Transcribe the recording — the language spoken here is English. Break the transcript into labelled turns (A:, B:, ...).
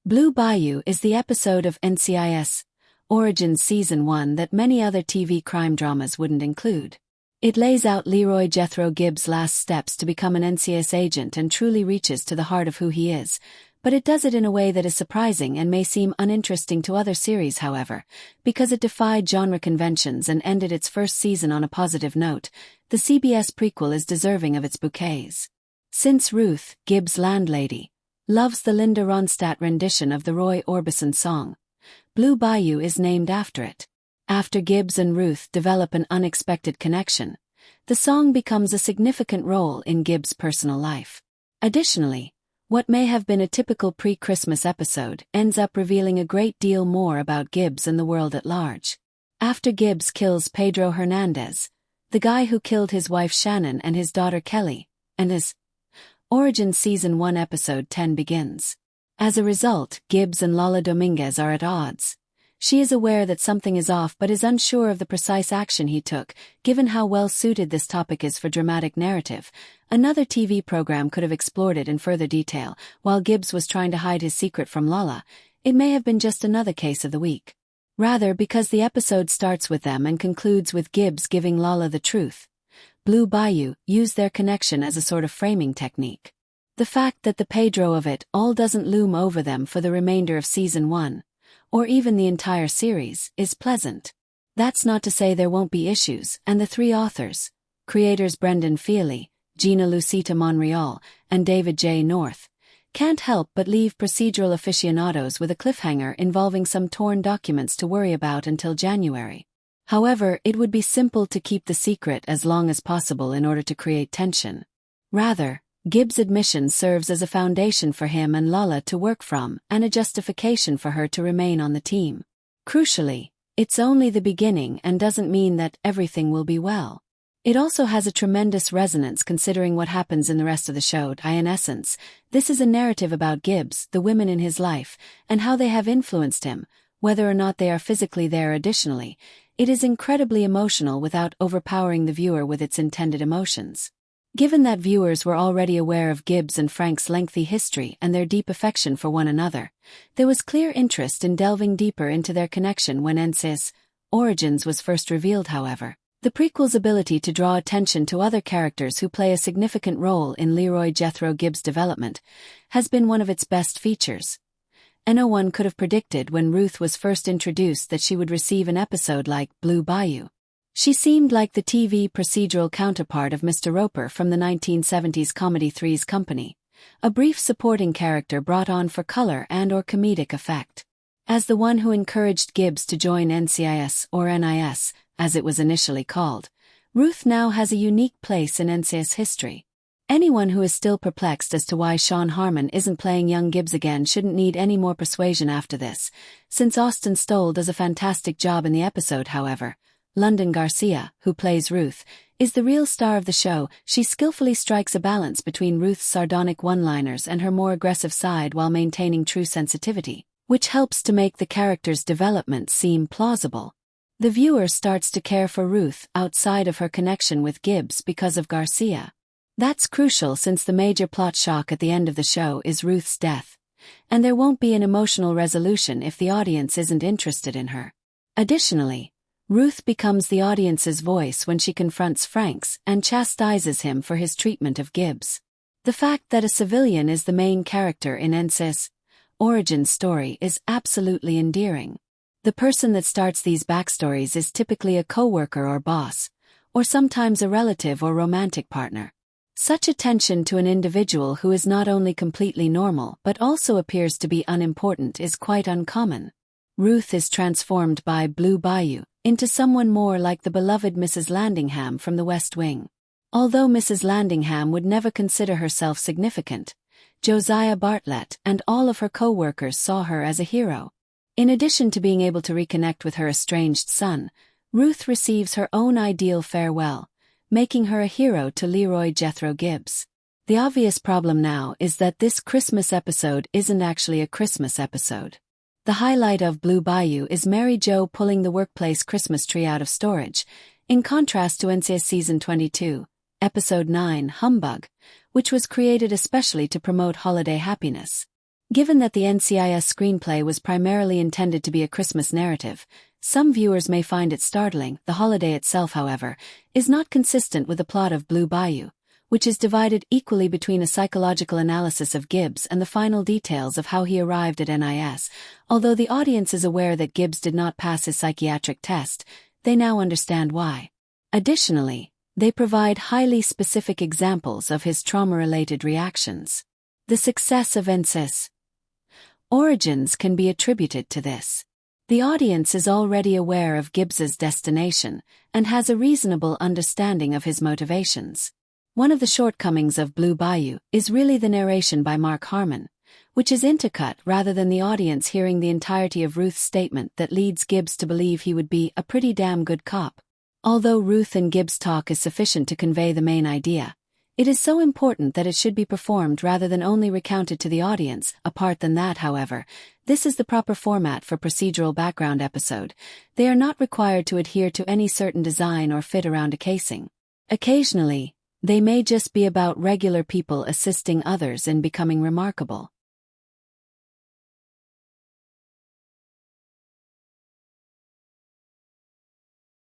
A: Blue Bayou is the episode of NCIS Origins Season 1 that many other TV crime dramas wouldn't include. It lays out Leroy Jethro Gibbs' last steps to become an NCIS agent and truly reaches to the heart of who he is, but it does it in a way that is surprising and may seem uninteresting to other series. However, because it defied genre conventions and ended its first season on a positive note, the CBS prequel is deserving of its bouquets. Since Ruth, Gibbs' landlady, loves the Linda Ronstadt rendition of the Roy Orbison song, Blue Bayou is named after it. After Gibbs and Ruth develop an unexpected connection, the song becomes a significant role in Gibbs' personal life. Additionally, what may have been a typical pre-Christmas episode ends up revealing a great deal more about Gibbs and the world at large. After Gibbs kills Pedro Hernandez, the guy who killed his wife Shannon and his daughter Kelly, and his Origins Season 1 Episode 10 begins. As a result, Gibbs and Lola Dominguez are at odds. She is aware that something is off but is unsure of the precise action he took. Given how well suited this topic is for dramatic narrative, another TV program could have explored it in further detail. While Gibbs was trying to hide his secret from Lola, it may have been just another case of the week. Rather, because the episode starts with them and concludes with Gibbs giving Lola the truth, Blue Bayou used their connection as a sort of framing technique. The fact that the Pedro of it all doesn't loom over them for the remainder of Season 1, or even the entire series, is pleasant. That's not to say there won't be issues, and the three authors, creators Brendan Feely, Gina Lucita Monreal, and David J. North, can't help but leave procedural aficionados with a cliffhanger involving some torn documents to worry about until January. However, it would be simple to keep the secret as long as possible in order to create tension. Rather, Gibbs' admission serves as a foundation for him and Lola to work from and a justification for her to remain on the team. Crucially, it's only the beginning and doesn't mean that everything will be well. It also has a tremendous resonance considering what happens in the rest of the show. In essence, this is a narrative about Gibbs, the women in his life, and how they have influenced him, whether or not they are physically there. Additionally, it is incredibly emotional without overpowering the viewer with its intended emotions. Given that viewers were already aware of Gibbs and Frank's lengthy history and their deep affection for one another, there was clear interest in delving deeper into their connection when NCIS Origins was first revealed. However, the prequel's ability to draw attention to other characters who play a significant role in Leroy Jethro Gibbs' development has been one of its best features. And no one could have predicted when Ruth was first introduced that she would receive an episode like Blue Bayou. She seemed like the TV procedural counterpart of Mr. Roper from the 1970s comedy Three's Company, a brief supporting character brought on for color and/or comedic effect. As the one who encouraged Gibbs to join NCIS, or NIS, as it was initially called, Ruth now has a unique place in NCIS history. Anyone who is still perplexed as to why Sean Harmon isn't playing young Gibbs again shouldn't need any more persuasion after this, since Austin Stoll does a fantastic job in the episode. However, London Garcia, who plays Ruth, is the real star of the show. She skillfully strikes a balance between Ruth's sardonic one-liners and her more aggressive side while maintaining true sensitivity, which helps to make the character's development seem plausible. The viewer starts to care for Ruth outside of her connection with Gibbs because of Garcia. That's crucial since the major plot shock at the end of the show is Ruth's death, and there won't be an emotional resolution if the audience isn't interested in her. Additionally, Ruth becomes the audience's voice when she confronts Franks and chastises him for his treatment of Gibbs. The fact that a civilian is the main character in NCIS Origins story is absolutely endearing. The person that starts these backstories is typically a coworker or boss, or sometimes a relative or romantic partner. Such attention to an individual who is not only completely normal but also appears to be unimportant is quite uncommon. Ruth is transformed by Blue Bayou into someone more like the beloved Mrs. Landingham from the West Wing. Although Mrs. Landingham would never consider herself significant, Josiah Bartlett and all of her co-workers saw her as a hero. In addition to being able to reconnect with her estranged son, Ruth receives her own ideal farewell, making her a hero to Leroy Jethro Gibbs. The obvious problem now is that this Christmas episode isn't actually a Christmas episode. The highlight of Blue Bayou is Mary Jo pulling the workplace Christmas tree out of storage, in contrast to NCIS Season 22, Episode 9, Humbug, which was created especially to promote holiday happiness. Given that the NCIS screenplay was primarily intended to be a Christmas narrative, some viewers may find it startling. The holiday itself, however, is not consistent with the plot of Blue Bayou, which is divided equally between a psychological analysis of Gibbs and the final details of how he arrived at NIS. Although the audience is aware that Gibbs did not pass his psychiatric test, they now understand why. Additionally, they provide highly specific examples of his trauma-related reactions. The success of NCIS Origins can be attributed to this. The audience is already aware of Gibbs's destination and has a reasonable understanding of his motivations. One of the shortcomings of Blue Bayou is really the narration by Mark Harmon, which is intercut rather than the audience hearing the entirety of Ruth's statement that leads Gibbs to believe he would be a pretty damn good cop. Although Ruth and Gibbs' talk is sufficient to convey the main idea, it is so important that it should be performed rather than only recounted to the audience. Apart than that, however, this is the proper format for procedural background episode. They are not required to adhere to any certain design or fit around a casing. Occasionally, they may just be about regular people assisting others in becoming remarkable.